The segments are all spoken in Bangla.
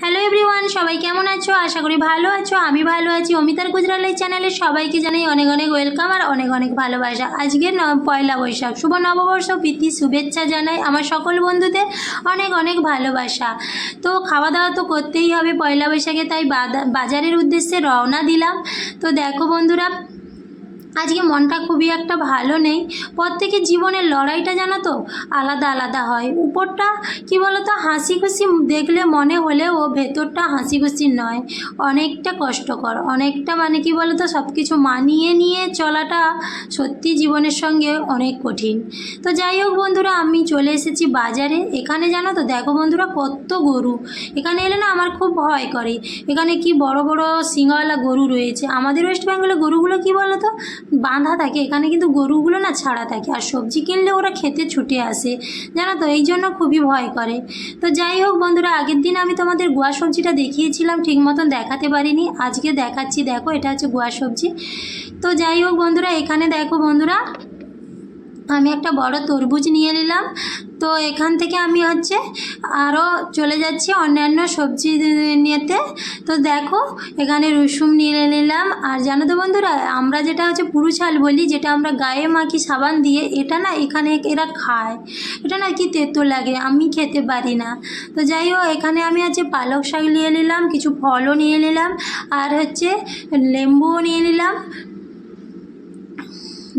হ্যালো এভরিওয়ান, সবাই কেমন আছো? আশা করি ভালো আছো। আমি ভালো আছি। অমিতার গুজরালি চ্যানেলে সবাইকে জানাই অনেক অনেক ওয়েলকাম আর অনেক অনেক ভালোবাসা। আজকে পয়লা বৈশাখ, শুভ নববর্ষ প্রীতি শুভেচ্ছা জানাই আমার সকল বন্ধুদের, অনেক অনেক ভালোবাসা। তো খাওয়া দাওয়া তো করতেই হবে পয়লা বৈশাখে, তাই বাজারের উদ্দেশ্যে রওনা দিলাম। তো দেখো বন্ধুরা, আজকে মনটা খুবই একটা ভালো নেই। প্রত্যেকের জীবনের লড়াইটা জানো তো আলাদা আলাদা হয়। উপরটা কি বলো তো হাসি খুশি দেখলে মনে হলেও ভেতরটা হাসি খুশি নয়, অনেকটা কষ্টকর, অনেকটা মানে কি বলো তো সব কিছু মানিয়ে নিয়ে চলাটা সত্যি জীবনের সঙ্গে অনেক কঠিন। তো যাই হোক বন্ধুরা, আমি চলে এসেছি বাজারে। এখানে জানো তো দেখো বন্ধুরা কত গরু। এখানে এলে না আমার খুব ভয় করে। এখানে কি বড় বড় সিংহওয়ালা গরু রয়েছে। আমাদের ওয়েস্ট বেঙ্গলে গরুগুলো কি বলো তো বাঁধা থাকে, এখানে কিন্তু গরুগুলো না ছাড়া থাকে। আর সবজি কিনলে ওরা খেতে ছুটে আসে, জানো তো, এই জন্য খুবই ভয় করে। তো যাই হোক বন্ধুরা, আগের দিন আমি তোমাদের গুয়া সবজিটা দেখিয়েছিলাম, ঠিক মতন দেখাতে পারিনি, আজকে দেখাচ্ছি। দেখো এটা হচ্ছে গুয়া সবজি। তো যাই হোক বন্ধুরা, এখানে দেখো বন্ধুরা আমি একটা বড় তরমুজ নিয়ে নিলাম। তো এখান থেকে আমি আরও চলে যাচ্ছি অন্যান্য সবজি নিতে। তো দেখো এখানে রসুন নিয়ে নিলাম। আর জানো তো বন্ধুরা, আমরা যেটা পুরু ছাল বলি, যেটা আমরা গায়ে মাখি সাবান দিয়ে, এটা না এখানে এরা খায়। এটা না কি তেতো লাগে, আমি খেতে পারি না। তো যাই হোক, এখানে আমি পালক শাক নিয়ে নিলাম, কিছু ফলও নিয়ে নিলাম, আর লেম্বুও নিয়ে নিলাম।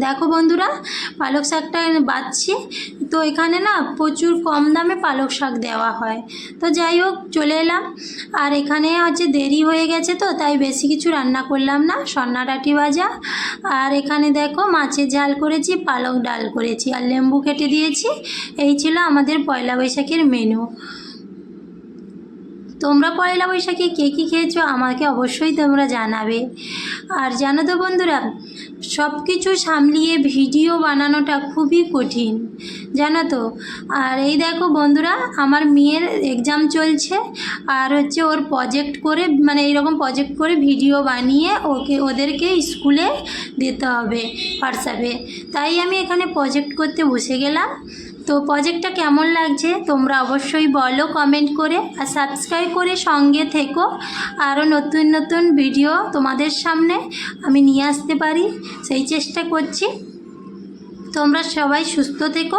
দেখো বন্ধুরা, পালক শাকটা বাছছি। তো এখানে না প্রচুর কম দামে পালক শাক দেওয়া হয়। তো যাই হোক চলে এলাম। আর এখানে দেরি হয়ে গেছে, তো তাই বেশি কিছু রান্না করলাম না, সন্নাডাঁটি ভাজা। আর এখানে দেখো মাছের ঝাল করেছি, পালক ডাল করেছি, আর লেম্বু কেটে দিয়েছি। এই ছিল আমাদের পয়লা বৈশাখের মেনু। তোমরা পয়লা বৈশাখে কে কী খেয়েছো আমাকে অবশ্যই তোমরা জানাবে। আর জানো তো বন্ধুরা, সব কিছু সামলিয়ে ভিডিও বানানোটা খুবই কঠিন, জানো তো। আর এই দেখো বন্ধুরা, আমার মেয়ের এক্সাম চলছে। আর ওর প্রজেক্ট করে, মানে এইরকম প্রজেক্ট করে ভিডিও বানিয়ে ওদেরকে স্কুলে দিতে হবে হোয়াটসঅ্যাপে। তাই আমি এখানে প্রজেক্ট করতে বসে গেলাম। তো প্রজেক্টটা কেমন লাগছে তোমরা অবশ্যই বলো কমেন্ট করে, আর সাবস্ক্রাইব করে সঙ্গে থেকো। আরও নতুন নতুন ভিডিও তোমাদের সামনে আমি নিয়ে আসতে পারি সেই চেষ্টা করছি। তোমরা সবাই সুস্থ থেকো।